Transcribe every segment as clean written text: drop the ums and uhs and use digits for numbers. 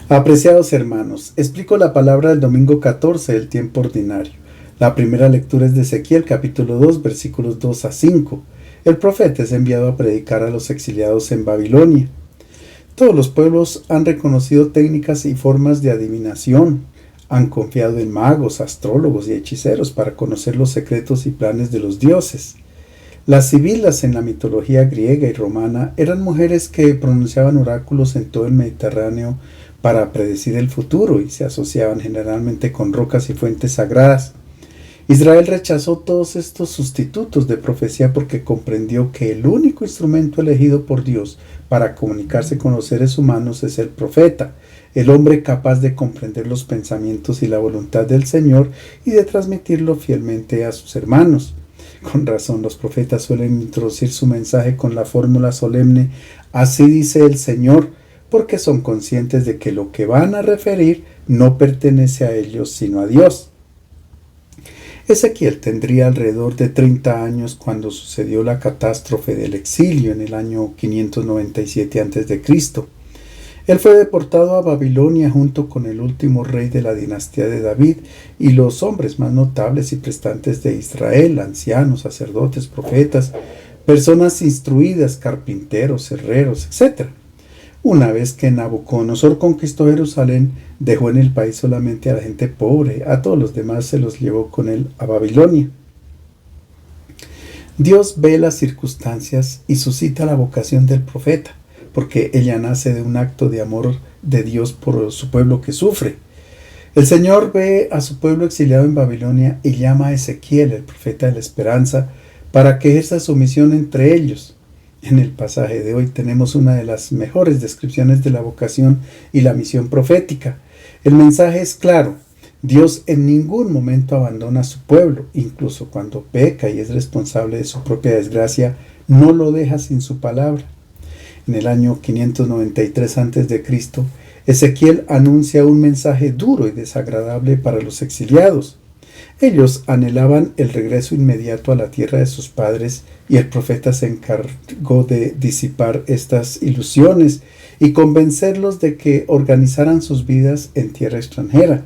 Apreciados hermanos, explico la palabra del domingo 14 del tiempo ordinario. La primera lectura es de Ezequiel capítulo 2 versículos 2 a 5. El profeta es enviado a predicar a los exiliados en Babilonia. Todos los pueblos han reconocido técnicas y formas de adivinación. Han confiado en magos, astrólogos y hechiceros para conocer los secretos y planes de los dioses. Las sibilas en la mitología griega y romana eran mujeres que pronunciaban oráculos en todo el Mediterráneo para predecir el futuro y se asociaban generalmente con rocas y fuentes sagradas. Israel rechazó todos estos sustitutos de profecía porque comprendió que el único instrumento elegido por Dios para comunicarse con los seres humanos es el profeta, el hombre capaz de comprender los pensamientos y la voluntad del Señor y de transmitirlo fielmente a sus hermanos. Con razón, los profetas suelen introducir su mensaje con la fórmula solemne «Así dice el Señor», porque son conscientes de que lo que van a referir no pertenece a ellos sino a Dios. Ezequiel tendría alrededor de 30 años cuando sucedió la catástrofe del exilio en el año 597 a.C. Él fue deportado a Babilonia junto con el último rey de la dinastía de David y los hombres más notables y prestantes de Israel, ancianos, sacerdotes, profetas, personas instruidas, carpinteros, herreros, etc. Una vez que Nabucodonosor conquistó Jerusalén, dejó en el país solamente a la gente pobre, a todos los demás se los llevó con él a Babilonia. Dios ve las circunstancias y suscita la vocación del profeta, porque ella nace de un acto de amor de Dios por su pueblo que sufre. El Señor ve a su pueblo exiliado en Babilonia y llama a Ezequiel, el profeta de la esperanza, para que ejerza su misión entre ellos. En el pasaje de hoy tenemos una de las mejores descripciones de la vocación y la misión profética. El mensaje es claro: Dios en ningún momento abandona a su pueblo, incluso cuando peca y es responsable de su propia desgracia, no lo deja sin su palabra. En el año 593 a.C., Ezequiel anuncia un mensaje duro y desagradable para los exiliados. Ellos anhelaban el regreso inmediato a la tierra de sus padres y el profeta se encargó de disipar estas ilusiones y convencerlos de que organizaran sus vidas en tierra extranjera.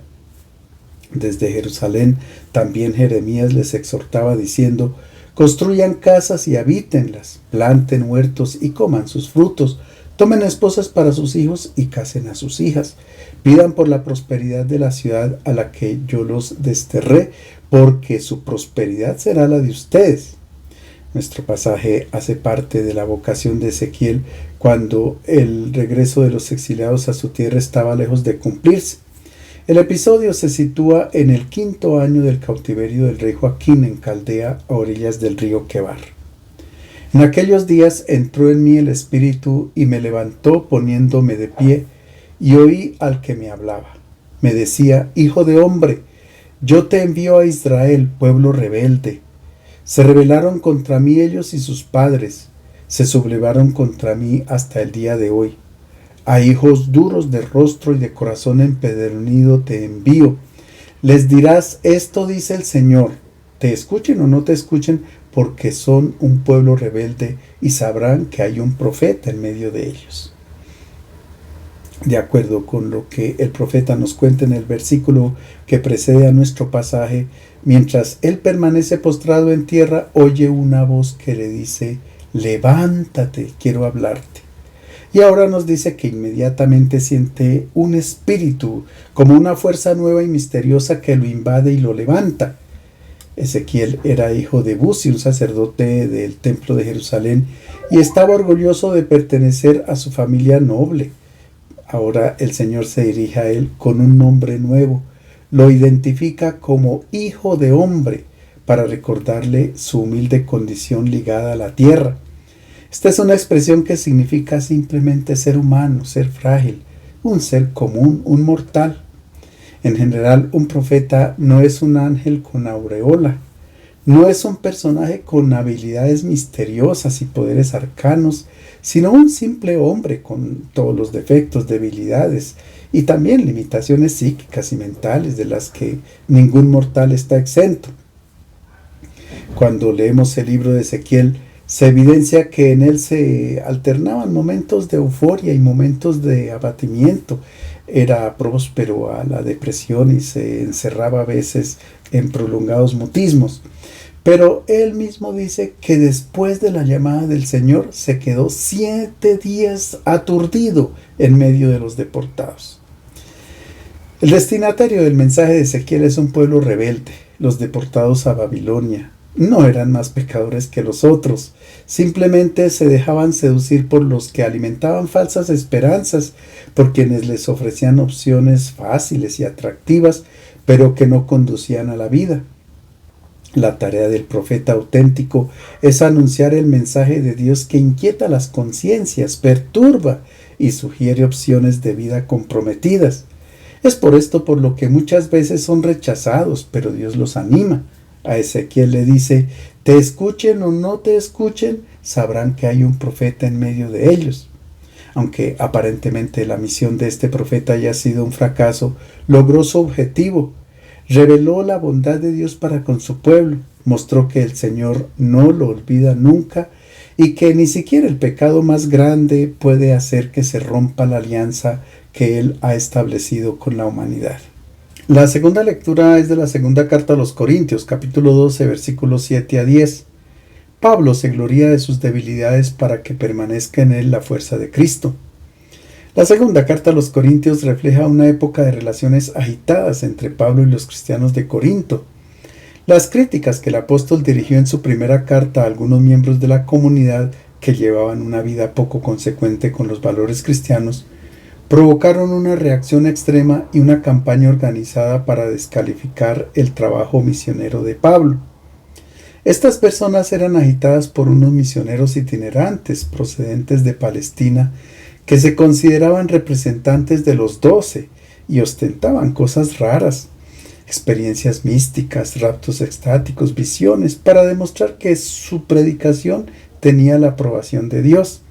Desde Jerusalén también Jeremías les exhortaba diciendo: construyan casas y habítenlas, planten huertos y coman sus frutos, tomen esposas para sus hijos y casen a sus hijas. Pidan por la prosperidad de la ciudad a la que yo los desterré, porque su prosperidad será la de ustedes. Nuestro pasaje hace parte de la vocación de Ezequiel cuando el regreso de los exiliados a su tierra estaba lejos de cumplirse. El episodio se sitúa en el 5º año del cautiverio del rey Joaquín en Caldea, a orillas del río Quebar. En aquellos días entró en mí el Espíritu y me levantó poniéndome de pie, y oí al que me hablaba. Me decía: Hijo de hombre, yo te envío a Israel, pueblo rebelde. Se rebelaron contra mí ellos y sus padres, se sublevaron contra mí hasta el día de hoy. A hijos duros de rostro y de corazón empedernido te envío. Les dirás: esto dice el Señor. Te escuchen o no te escuchen, porque son un pueblo rebelde y sabrán que hay un profeta en medio de ellos. De acuerdo con lo que el profeta nos cuenta en el versículo que precede a nuestro pasaje, mientras él permanece postrado en tierra, oye una voz que le dice: levántate, quiero hablarte. Y ahora nos dice que inmediatamente siente un espíritu, como una fuerza nueva y misteriosa que lo invade y lo levanta. Ezequiel era hijo de Buzi, un sacerdote del templo de Jerusalén, y estaba orgulloso de pertenecer a su familia noble. Ahora el Señor se dirige a él con un nombre nuevo. Lo identifica como hijo de hombre para recordarle su humilde condición ligada a la tierra. Esta es una expresión que significa simplemente ser humano, ser frágil, un ser común, un mortal. En general, un profeta no es un ángel con aureola, no es un personaje con habilidades misteriosas y poderes arcanos, sino un simple hombre con todos los defectos, debilidades y también limitaciones psíquicas y mentales de las que ningún mortal está exento. Cuando leemos el libro de Ezequiel, se evidencia que en él se alternaban momentos de euforia y momentos de abatimiento. era próspero a la depresión y se encerraba a veces en prolongados mutismos. Pero él mismo dice que después de la llamada del Señor se quedó 7 días aturdido en medio de los deportados. El destinatario del mensaje de Ezequiel es un pueblo rebelde. Los deportados a Babilonia no eran más pecadores que los otros, simplemente se dejaban seducir por los que alimentaban falsas esperanzas, por quienes les ofrecían opciones fáciles y atractivas, pero que no conducían a la vida. La tarea del profeta auténtico es anunciar el mensaje de Dios que inquieta las conciencias, perturba y sugiere opciones de vida comprometidas. Es por esto por lo que muchas veces son rechazados, pero Dios los anima. A Ezequiel le dice, te escuchen o no te escuchen, sabrán que hay un profeta en medio de ellos. Aunque aparentemente la misión de este profeta haya sido un fracaso, logró su objetivo. Reveló la bondad de Dios para con su pueblo, mostró que el Señor no lo olvida nunca y que ni siquiera el pecado más grande puede hacer que se rompa la alianza que Él ha establecido con la humanidad. La segunda lectura es de la segunda carta a los Corintios, capítulo 12, versículos 7 a 10. Pablo se gloría de sus debilidades para que permanezca en él la fuerza de Cristo. La segunda carta a los Corintios refleja una época de relaciones agitadas entre Pablo y los cristianos de Corinto. Las críticas que el apóstol dirigió en su primera carta a algunos miembros de la comunidad que llevaban una vida poco consecuente con los valores cristianos provocaron una reacción extrema y una campaña organizada para descalificar el trabajo misionero de Pablo. Estas personas eran agitadas por unos misioneros itinerantes procedentes de Palestina que se consideraban representantes de los 12 y ostentaban cosas raras, experiencias místicas, raptos extáticos, visiones, para demostrar que su predicación tenía la aprobación de Dios.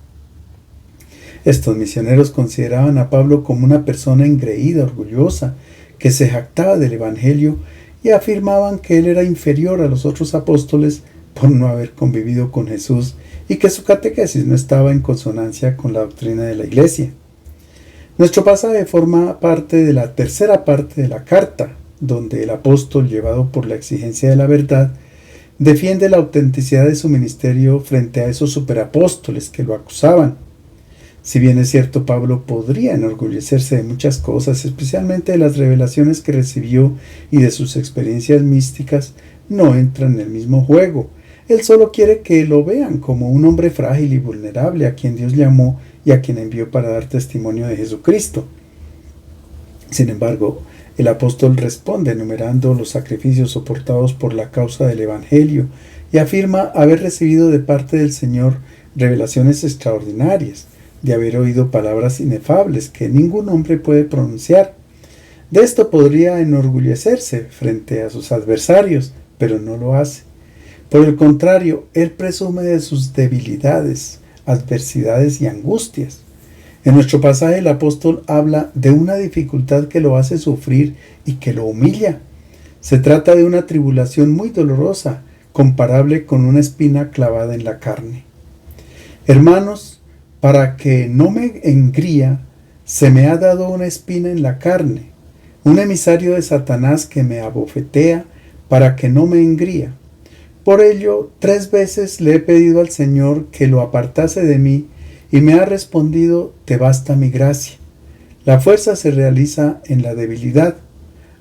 Estos misioneros consideraban a Pablo como una persona engreída, orgullosa, que se jactaba del Evangelio y afirmaban que él era inferior a los otros apóstoles por no haber convivido con Jesús y que su catequesis no estaba en consonancia con la doctrina de la Iglesia. Nuestro pasaje forma parte de la tercera parte de la carta, donde el apóstol, llevado por la exigencia de la verdad, defiende la autenticidad de su ministerio frente a esos superapóstoles que lo acusaban. Si bien es cierto, Pablo podría enorgullecerse de muchas cosas, especialmente de las revelaciones que recibió y de sus experiencias místicas, no entra en el mismo juego. Él solo quiere que lo vean como un hombre frágil y vulnerable a quien Dios llamó y a quien envió para dar testimonio de Jesucristo. Sin embargo, el apóstol responde enumerando los sacrificios soportados por la causa del Evangelio y afirma haber recibido de parte del Señor revelaciones extraordinarias, de haber oído palabras inefables que ningún hombre puede pronunciar. De esto podría enorgullecerse frente a sus adversarios, pero no lo hace. Por el contrario, él presume de sus debilidades, adversidades y angustias. En nuestro pasaje el apóstol habla de una dificultad que lo hace sufrir y que lo humilla. Se trata de una tribulación muy dolorosa, comparable con una espina clavada en la carne. Hermanos, para que no me engría, se me ha dado una espina en la carne, un emisario de Satanás que me abofetea para que no me engría. Por ello, 3 veces le he pedido al Señor que lo apartase de mí, y me ha respondido, te basta mi gracia. La fuerza se realiza en la debilidad,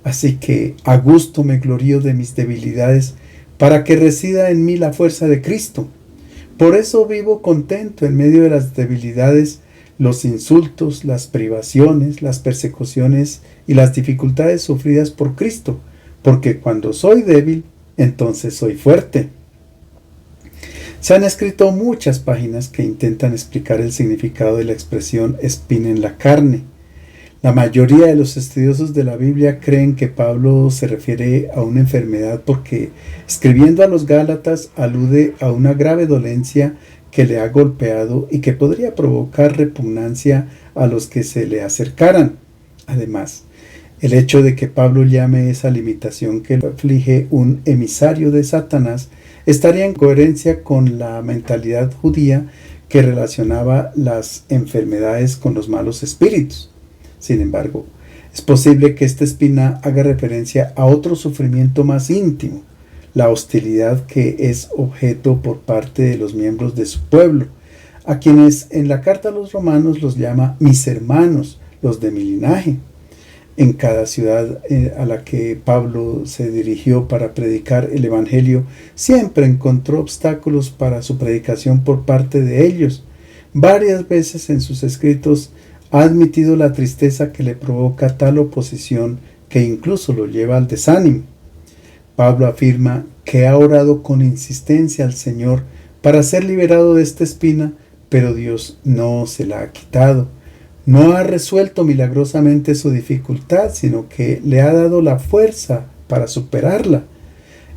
así que a gusto me glorío de mis debilidades, para que resida en mí la fuerza de Cristo. Por eso vivo contento en medio de las debilidades, los insultos, las privaciones, las persecuciones y las dificultades sufridas por Cristo, porque cuando soy débil, entonces soy fuerte. Se han escrito muchas páginas que intentan explicar el significado de la expresión espina en la carne. La mayoría de los estudiosos de la Biblia creen que Pablo se refiere a una enfermedad porque, escribiendo a los Gálatas, alude a una grave dolencia que le ha golpeado y que podría provocar repugnancia a los que se le acercaran. Además, el hecho de que Pablo llame esa limitación que lo aflige un emisario de Satanás estaría en coherencia con la mentalidad judía que relacionaba las enfermedades con los malos espíritus. Sin embargo, es posible que esta espina haga referencia a otro sufrimiento más íntimo, la hostilidad que es objeto por parte de los miembros de su pueblo, a quienes en la carta a los romanos los llama mis hermanos, los de mi linaje. En cada ciudad a la que Pablo se dirigió para predicar el Evangelio, siempre encontró obstáculos para su predicación por parte de ellos. Varias veces en sus escritos ha admitido la tristeza que le provoca tal oposición, que incluso lo lleva al desánimo. Pablo afirma que ha orado con insistencia al Señor para ser liberado de esta espina, pero Dios no se la ha quitado. No ha resuelto milagrosamente su dificultad, sino que le ha dado la fuerza para superarla.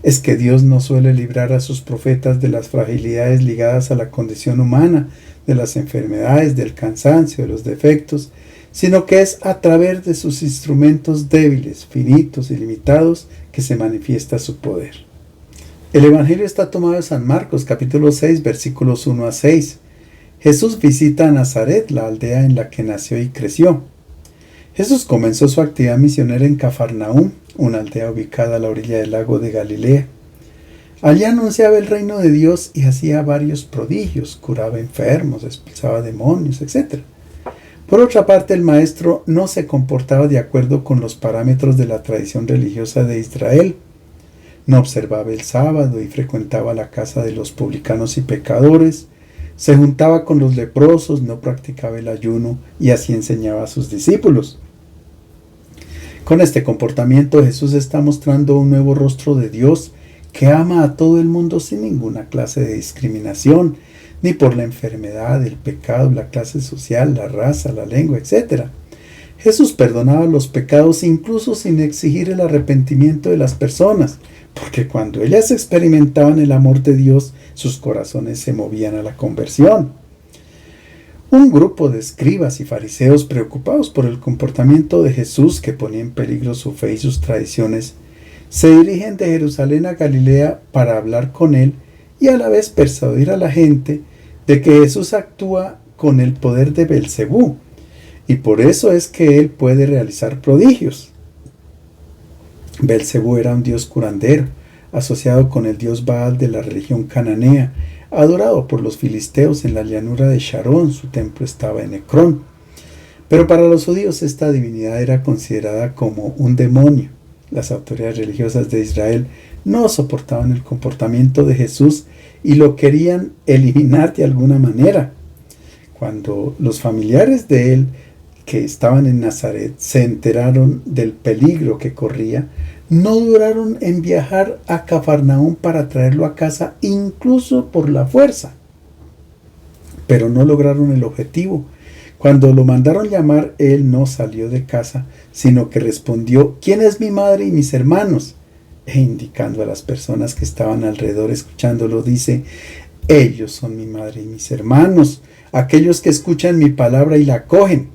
Es que Dios no suele librar a sus profetas de las fragilidades ligadas a la condición humana, de las enfermedades, del cansancio, de los defectos, sino que es a través de sus instrumentos débiles, finitos y limitados que se manifiesta su poder. El Evangelio está tomado de San Marcos, capítulo 6, versículos 1 a 6. Jesús visita a Nazaret, la aldea en la que nació y creció. Jesús comenzó su actividad misionera en Cafarnaúm, una aldea ubicada a la orilla del lago de Galilea. Allí anunciaba el reino de Dios y hacía varios prodigios, curaba enfermos, expulsaba demonios, etc. Por otra parte, el maestro no se comportaba de acuerdo con los parámetros de la tradición religiosa de Israel. No observaba el sábado y frecuentaba la casa de los publicanos y pecadores. Se juntaba con los leprosos, no practicaba el ayuno y así enseñaba a sus discípulos. Con este comportamiento Jesús está mostrando un nuevo rostro de Dios que ama a todo el mundo sin ninguna clase de discriminación, ni por la enfermedad, el pecado, la clase social, la raza, la lengua, etc. Jesús perdonaba los pecados incluso sin exigir el arrepentimiento de las personas, porque cuando ellas experimentaban el amor de Dios, sus corazones se movían a la conversión. Un grupo de escribas y fariseos preocupados por el comportamiento de Jesús, que ponía en peligro su fe y sus tradiciones, se dirigen de Jerusalén a Galilea para hablar con él y a la vez persuadir a la gente de que Jesús actúa con el poder de Belcebú, y por eso es que él puede realizar prodigios. Belcebú era un dios curandero, asociado con el dios Baal de la religión cananea, adorado por los filisteos en la llanura de Sharón. Su templo estaba en Ecrón. Pero para los judíos esta divinidad era considerada como un demonio. Las autoridades religiosas de Israel no soportaban el comportamiento de Jesús y lo querían eliminar de alguna manera. Cuando los familiares de él, que estaban en Nazaret, se enteraron del peligro que corría, no duraron en viajar a Cafarnaúm para traerlo a casa, incluso por la fuerza. Pero no lograron el objetivo. Cuando lo mandaron llamar, él no salió de casa, sino que respondió: ¿quién es mi madre y mis hermanos? E indicando a las personas que estaban alrededor escuchándolo, dice: ellos son mi madre y mis hermanos, aquellos que escuchan mi palabra y la acogen.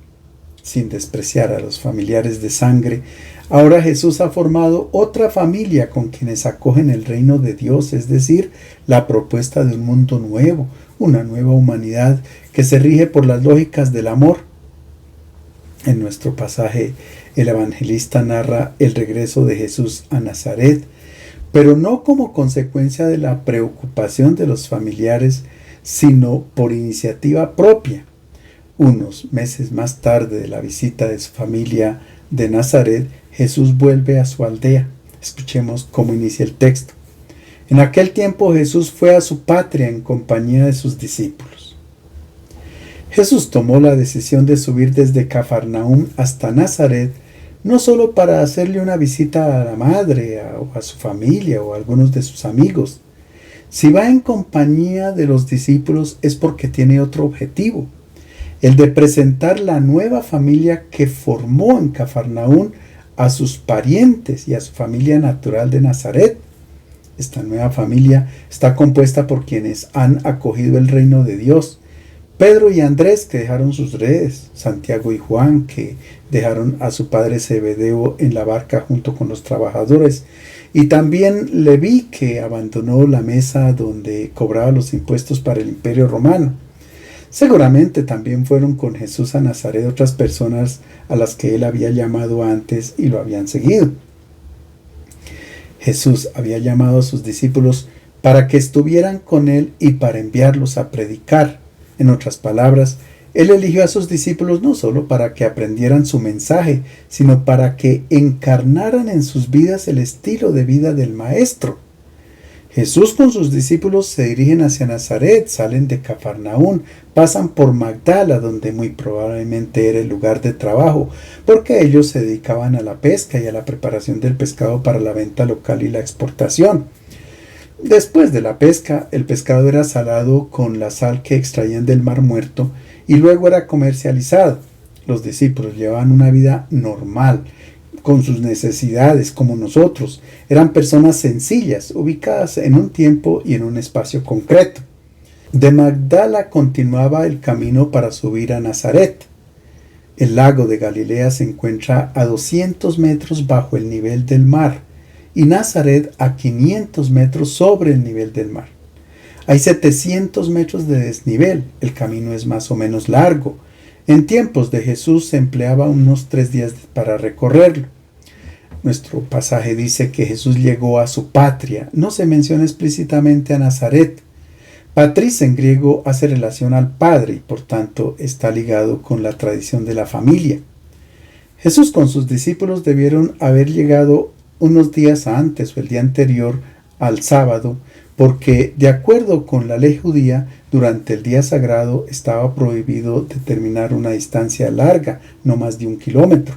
Sin despreciar a los familiares de sangre, ahora Jesús ha formado otra familia con quienes acogen el reino de Dios, es decir, la propuesta de un mundo nuevo, una nueva humanidad que se rige por las lógicas del amor. En nuestro pasaje, el evangelista narra el regreso de Jesús a Nazaret, pero no como consecuencia de la preocupación de los familiares, sino por iniciativa propia. Unos meses más tarde de la visita de su familia de Nazaret, Jesús vuelve a su aldea. Escuchemos cómo inicia el texto. En aquel tiempo Jesús fue a su patria en compañía de sus discípulos. Jesús tomó la decisión de subir desde Cafarnaúm hasta Nazaret, no solo para hacerle una visita a la madre, a su familia o a algunos de sus amigos. Si va en compañía de los discípulos es porque tiene otro objetivo, el de presentar la nueva familia que formó en Cafarnaúm a sus parientes y a su familia natural de Nazaret. Esta nueva familia está compuesta por quienes han acogido el reino de Dios. Pedro y Andrés, que dejaron sus redes, Santiago y Juan, que dejaron a su padre Zebedeo en la barca junto con los trabajadores, y también Leví, que abandonó la mesa donde cobraba los impuestos para el Imperio Romano. Seguramente también fueron con Jesús a Nazaret otras personas a las que él había llamado antes y lo habían seguido. Jesús había llamado a sus discípulos para que estuvieran con él y para enviarlos a predicar. En otras palabras, él eligió a sus discípulos no solo para que aprendieran su mensaje, sino para que encarnaran en sus vidas el estilo de vida del Maestro. Jesús con sus discípulos se dirigen hacia Nazaret, salen de Cafarnaún, pasan por Magdala, donde muy probablemente era el lugar de trabajo, porque ellos se dedicaban a la pesca y a la preparación del pescado para la venta local y la exportación. Después de la pesca, el pescado era salado con la sal que extraían del Mar Muerto y luego era comercializado. Los discípulos llevaban una vida normal, con sus necesidades como nosotros. Eran personas sencillas, ubicadas en un tiempo y en un espacio concreto. De Magdala continuaba el camino para subir a Nazaret. El lago de Galilea se encuentra a 200 metros bajo el nivel del mar y Nazaret a 500 metros sobre el nivel del mar. Hay 700 metros de desnivel, el camino es más o menos largo. En tiempos de Jesús se empleaba unos 3 días para recorrerlo. Nuestro pasaje dice que Jesús llegó a su patria. No se menciona explícitamente a Nazaret. Patris en griego hace relación al padre y por tanto está ligado con la tradición de la familia. Jesús con sus discípulos debieron haber llegado unos días antes o el día anterior al sábado, porque de acuerdo con la ley judía, durante el día sagrado estaba prohibido determinar una distancia larga, no más de 1 kilómetro.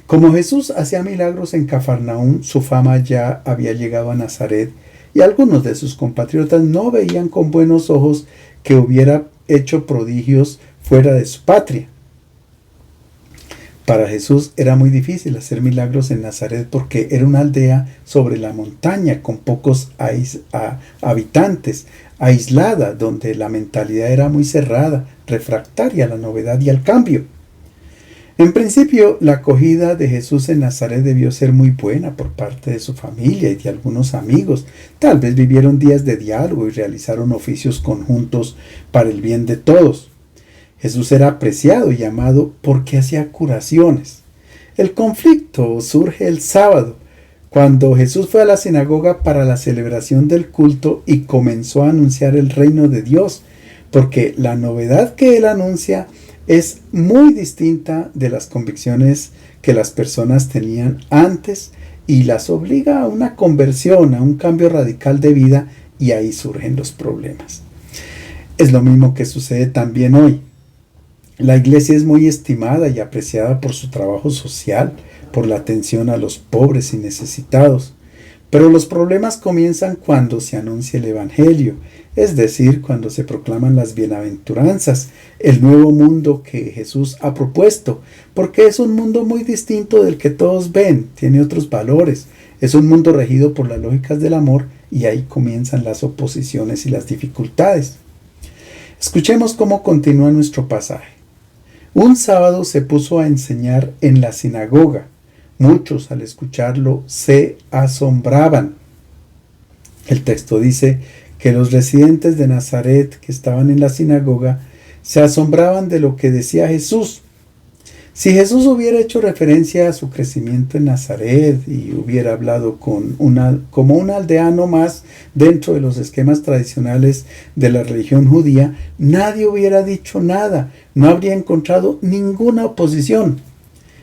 Como Jesús hacía milagros en Cafarnaún, su fama ya había llegado a Nazaret y algunos de sus compatriotas no veían con buenos ojos que hubiera hecho prodigios fuera de su patria. Para Jesús era muy difícil hacer milagros en Nazaret porque era una aldea sobre la montaña con pocos habitantes, aislada, donde la mentalidad era muy cerrada, refractaria a la novedad y al cambio. En principio, la acogida de Jesús en Nazaret debió ser muy buena por parte de su familia y de algunos amigos. Tal vez vivieron días de diálogo y realizaron oficios conjuntos para el bien de todos. Jesús era apreciado y amado porque hacía curaciones. El conflicto surge el sábado, cuando Jesús fue a la sinagoga para la celebración del culto y comenzó a anunciar el reino de Dios, porque la novedad que él anuncia es muy distinta de las convicciones que las personas tenían antes y las obliga a una conversión, a un cambio radical de vida, y ahí surgen los problemas. Es lo mismo que sucede también hoy. La iglesia es muy estimada y apreciada por su trabajo social, por la atención a los pobres y necesitados. Pero los problemas comienzan cuando se anuncia el Evangelio, es decir, cuando se proclaman las bienaventuranzas, el nuevo mundo que Jesús ha propuesto, porque es un mundo muy distinto del que todos ven, tiene otros valores, es un mundo regido por las lógicas del amor y ahí comienzan las oposiciones y las dificultades. Escuchemos cómo continúa nuestro pasaje. Un sábado se puso a enseñar en la sinagoga. Muchos al escucharlo se asombraban. El texto dice que los residentes de Nazaret que estaban en la sinagoga se asombraban de lo que decía Jesús. Si Jesús hubiera hecho referencia a su crecimiento en Nazaret y hubiera hablado como un aldeano más dentro de los esquemas tradicionales de la religión judía, nadie hubiera dicho nada, no habría encontrado ninguna oposición.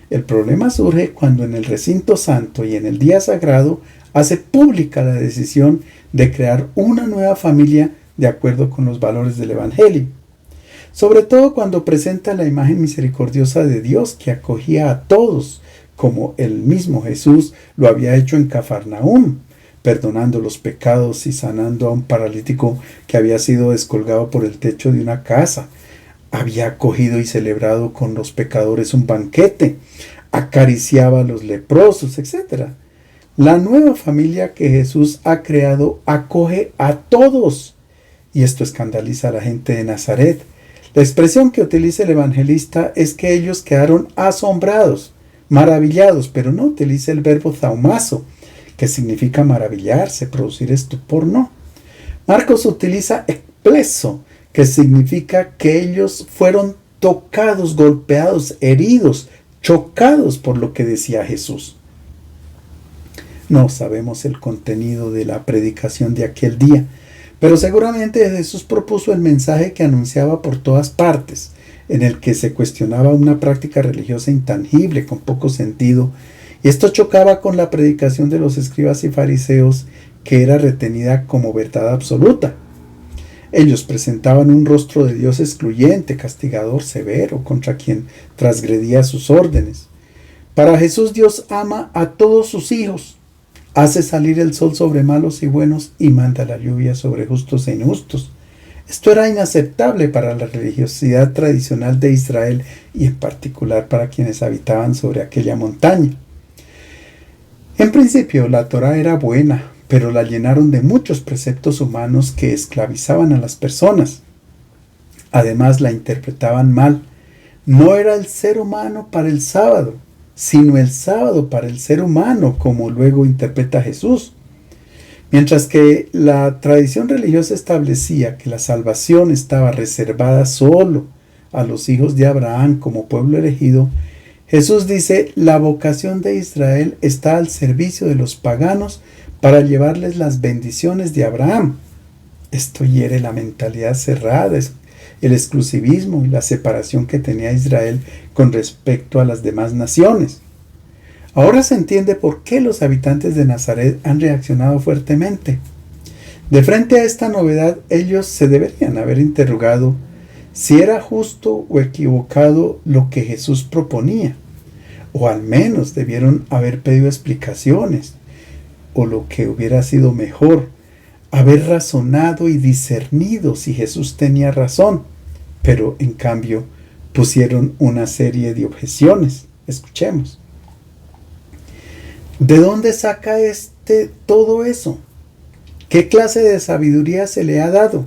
El problema surge cuando en el recinto santo y en el día sagrado hace pública la decisión de crear una nueva familia de acuerdo con los valores del Evangelio. Sobre todo cuando presenta la imagen misericordiosa de Dios que acogía a todos, como el mismo Jesús lo había hecho en Cafarnaún, perdonando los pecados y sanando a un paralítico que había sido descolgado por el techo de una casa. Había acogido y celebrado con los pecadores un banquete, acariciaba a los leprosos, etc. La nueva familia que Jesús ha creado acoge a todos, y esto escandaliza a la gente de Nazaret. La expresión que utiliza el evangelista es que ellos quedaron asombrados, maravillados, pero no utiliza el verbo thaumazo, que significa maravillarse, producir estupor, no. Marcos utiliza ekpleso, que significa que ellos fueron tocados, golpeados, heridos, chocados por lo que decía Jesús. No sabemos el contenido de la predicación de aquel día, pero seguramente Jesús propuso el mensaje que anunciaba por todas partes, en el que se cuestionaba una práctica religiosa intangible, con poco sentido, y esto chocaba con la predicación de los escribas y fariseos, que era retenida como verdad absoluta. Ellos presentaban un rostro de Dios excluyente, castigador, severo, contra quien transgredía sus órdenes. Para Jesús, Dios ama a todos sus hijos, hace salir el sol sobre malos y buenos y manda la lluvia sobre justos e injustos. Esto era inaceptable para la religiosidad tradicional de Israel y en particular para quienes habitaban sobre aquella montaña. En principio, la Torá era buena, pero la llenaron de muchos preceptos humanos que esclavizaban a las personas. Además, la interpretaban mal. No era el ser humano para el sábado, sino el sábado para el ser humano, como luego interpreta Jesús. Mientras que la tradición religiosa establecía que la salvación estaba reservada solo a los hijos de Abraham como pueblo elegido, Jesús dice: la vocación de Israel está al servicio de los paganos para llevarles las bendiciones de Abraham. Esto hiere la mentalidad cerrada, el exclusivismo y la separación que tenía Israel con respecto a las demás naciones. Ahora se entiende por qué los habitantes de Nazaret han reaccionado fuertemente. De frente a esta novedad, ellos se deberían haber interrogado si era justo o equivocado lo que Jesús proponía, o al menos debieron haber pedido explicaciones, o lo que hubiera sido mejor, haber razonado y discernido si Jesús tenía razón, pero en cambio pusieron una serie de objeciones. Escuchemos. ¿De dónde saca todo eso? ¿Qué clase de sabiduría se le ha dado?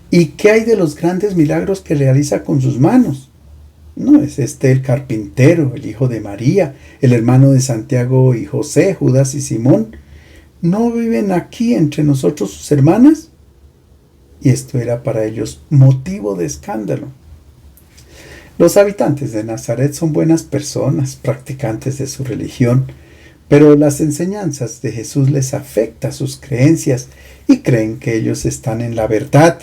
¿Y qué hay de los grandes milagros que realiza con sus manos? ¿No es este el carpintero, el hijo de María, el hermano de Santiago y José, Judas y Simón? ¿No viven aquí entre nosotros sus hermanas? Y esto era para ellos motivo de escándalo. Los habitantes de Nazaret son buenas personas, practicantes de su religión, pero las enseñanzas de Jesús les afectan sus creencias y creen que ellos están en la verdad.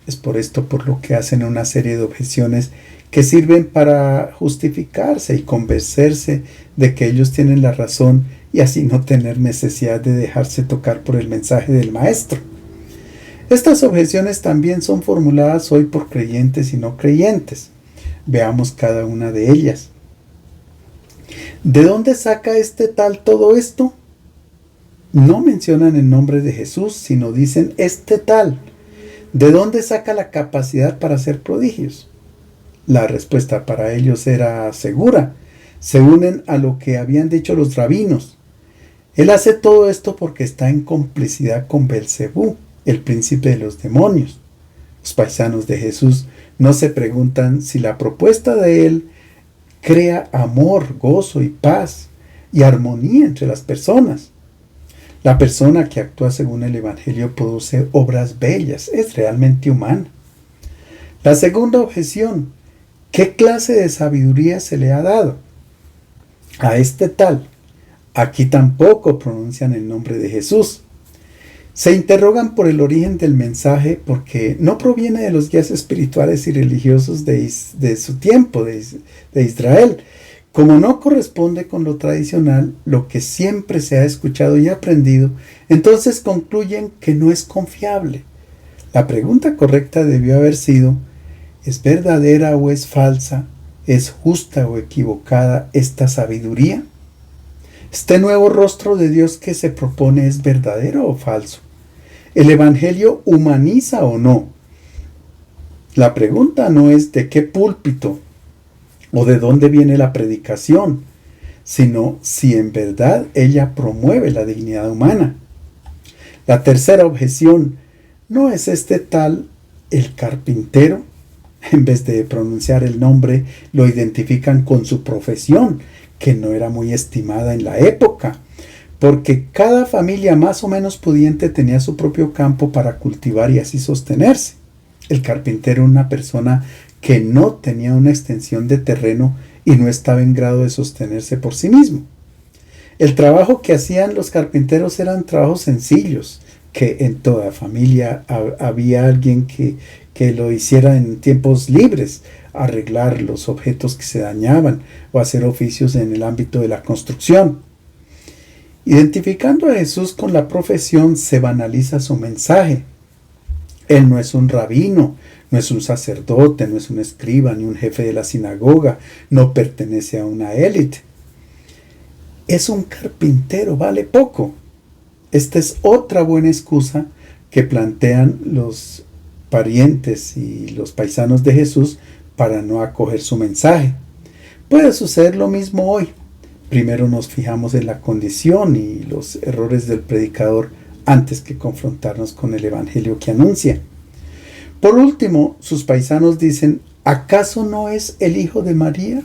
Es por esto por lo que hacen una serie de objeciones que sirven para justificarse y convencerse de que ellos tienen la razón y así no tener necesidad de dejarse tocar por el mensaje del Maestro. Estas objeciones también son formuladas hoy por creyentes y no creyentes. Veamos cada una de ellas. ¿De dónde saca este tal todo esto? No mencionan el nombre de Jesús, sino dicen este tal. ¿De dónde saca la capacidad para hacer prodigios? La respuesta para ellos era segura. Se unen a lo que habían dicho los rabinos. Él hace todo esto porque está en complicidad con Belcebú, el príncipe de los demonios. Los paisanos de Jesús no se preguntan si la propuesta de él crea amor, gozo y paz y armonía entre las personas. La persona que actúa según el Evangelio produce obras bellas, es realmente humana. La segunda objeción: ¿qué clase de sabiduría se le ha dado? A este tal, aquí tampoco pronuncian el nombre de Jesús. Se interrogan por el origen del mensaje porque no proviene de los guías espirituales y religiosos de su tiempo, de Israel. Como no corresponde con lo tradicional, lo que siempre se ha escuchado y aprendido, entonces concluyen que no es confiable. La pregunta correcta debió haber sido: ¿es verdadera o es falsa? ¿Es justa o equivocada esta sabiduría? ¿Este nuevo rostro de Dios que se propone es verdadero o falso? ¿El Evangelio humaniza o no? La pregunta no es de qué púlpito o de dónde viene la predicación, sino si en verdad ella promueve la dignidad humana. La tercera objeción: ¿no es este tal el carpintero? En vez de pronunciar el nombre, lo identifican con su profesión, que no era muy estimada en la época, porque cada familia más o menos pudiente tenía su propio campo para cultivar y así sostenerse. El carpintero era una persona que no tenía una extensión de terreno y no estaba en grado de sostenerse por sí mismo. El trabajo que hacían los carpinteros eran trabajos sencillos, que en toda familia había alguien que lo hiciera en tiempos libres, arreglar los objetos que se dañaban o hacer oficios en el ámbito de la construcción. Identificando a Jesús con la profesión se banaliza su mensaje. Él no es un rabino, no es un sacerdote, no es un escriba ni un jefe de la sinagoga, no pertenece a una élite. Es un carpintero, vale poco. Esta es otra buena excusa que plantean los parientes y los paisanos de Jesús para no acoger su mensaje. Puede suceder lo mismo hoy. Primero nos fijamos en la condición y los errores del predicador antes que confrontarnos con el evangelio que anuncia. Por último, sus paisanos dicen, ¿acaso no es el hijo de María?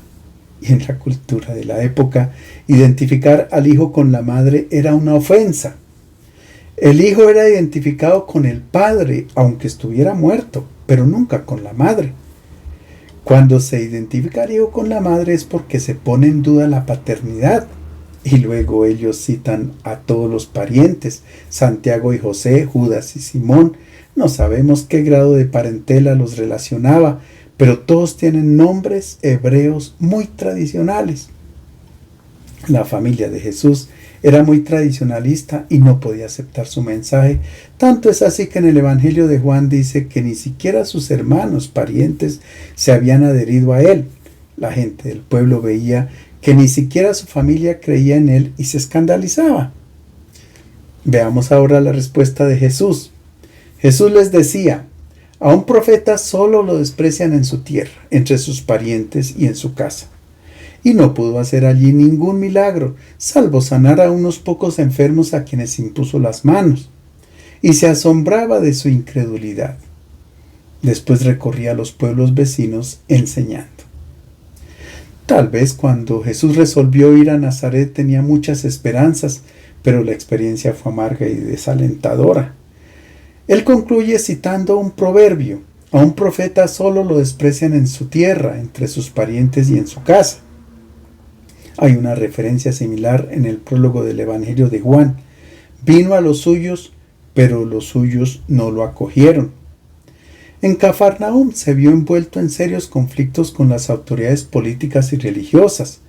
Y en la cultura de la época, identificar al hijo con la madre era una ofensa. El hijo era identificado con el padre, aunque estuviera muerto, pero nunca con la madre. Cuando se identifica al hijo con la madre es porque se pone en duda la paternidad. Y luego ellos citan a todos los parientes, Santiago y José, Judas y Simón. No sabemos qué grado de parentela los relacionaba, pero todos tienen nombres hebreos muy tradicionales. La familia de Jesús era muy tradicionalista y no podía aceptar su mensaje. Tanto es así que en el Evangelio de Juan dice que ni siquiera sus hermanos, parientes, se habían adherido a él. La gente del pueblo veía que ni siquiera su familia creía en él y se escandalizaba. Veamos ahora la respuesta de Jesús. Jesús les decía, a un profeta solo lo desprecian en su tierra, entre sus parientes y en su casa. Y no pudo hacer allí ningún milagro, salvo sanar a unos pocos enfermos a quienes impuso las manos. Y se asombraba de su incredulidad. Después recorría los pueblos vecinos enseñando. Tal vez cuando Jesús resolvió ir a Nazaret tenía muchas esperanzas, pero la experiencia fue amarga y desalentadora. Él concluye citando un proverbio. A un profeta solo lo desprecian en su tierra, entre sus parientes y en su casa. Hay una referencia similar en el prólogo del Evangelio de Juan. Vino a los suyos, pero los suyos no lo acogieron. En Cafarnaúm se vio envuelto en serios conflictos con las autoridades políticas y religiosas.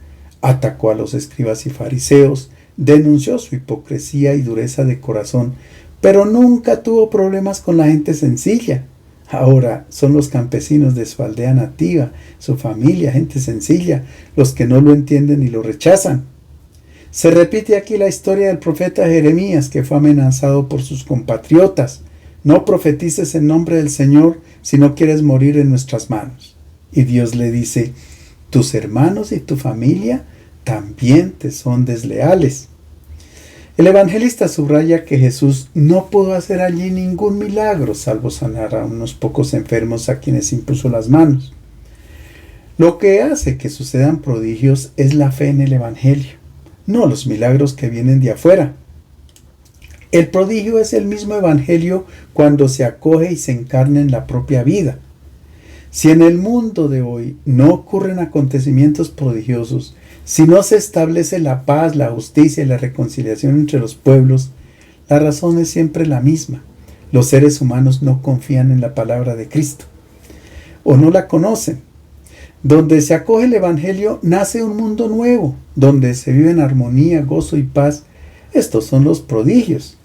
Atacó a los escribas y fariseos, denunció su hipocresía y dureza de corazón, pero nunca tuvo problemas con la gente sencilla. Ahora son los campesinos de su aldea nativa, su familia, gente sencilla, los que no lo entienden y lo rechazan. Se repite aquí la historia del profeta Jeremías, que fue amenazado por sus compatriotas. No profetices en nombre del Señor si no quieres morir en nuestras manos. Y Dios le dice, tus hermanos y tu familia también te son desleales. El evangelista subraya que Jesús no pudo hacer allí ningún milagro, salvo sanar a unos pocos enfermos a quienes impuso las manos. Lo que hace que sucedan prodigios es la fe en el evangelio, no los milagros que vienen de afuera. El prodigio es el mismo evangelio cuando se acoge y se encarna en la propia vida. Si en el mundo de hoy no ocurren acontecimientos prodigiosos, si no se establece la paz, la justicia y la reconciliación entre los pueblos, la razón es siempre la misma. Los seres humanos no confían en la palabra de Cristo o no la conocen. Donde se acoge el evangelio nace un mundo nuevo, donde se vive en armonía, gozo y paz. Estos son los prodigios.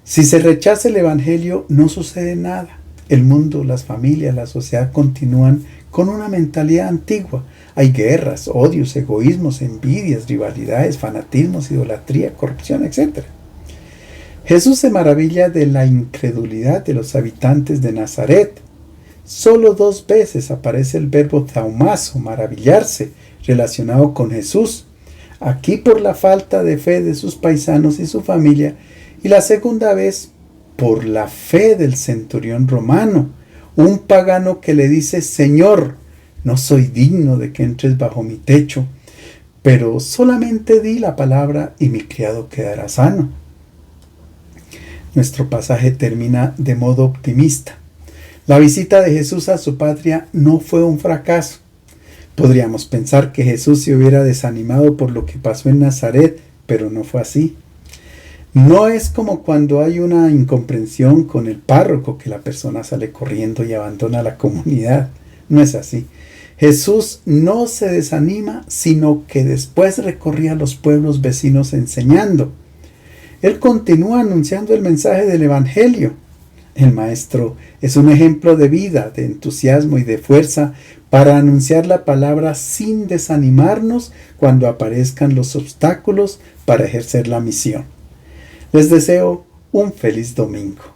Si se rechaza el evangelio, no sucede nada. El mundo, las familias, la sociedad continúan con una mentalidad antigua. Hay guerras, odios, egoísmos, envidias, rivalidades, fanatismos, idolatría, corrupción, etc. Jesús se maravilla de la incredulidad de los habitantes de Nazaret. Solo 2 veces aparece el verbo thaumazo, maravillarse, relacionado con Jesús. Aquí por la falta de fe de sus paisanos y su familia, y la segunda vez por la fe del centurión romano, un pagano que le dice, Señor, no soy digno de que entres bajo mi techo, pero solamente di la palabra y mi criado quedará sano. Nuestro pasaje termina de modo optimista. La visita de Jesús a su patria no fue un fracaso. Podríamos pensar que Jesús se hubiera desanimado por lo que pasó en Nazaret, pero no fue así. No es como cuando hay una incomprensión con el párroco que la persona sale corriendo y abandona la comunidad. No es así. Jesús no se desanima, sino que después recorría los pueblos vecinos enseñando. Él continúa anunciando el mensaje del Evangelio. El Maestro es un ejemplo de vida, de entusiasmo y de fuerza para anunciar la palabra sin desanimarnos cuando aparezcan los obstáculos para ejercer la misión. Les deseo un feliz domingo.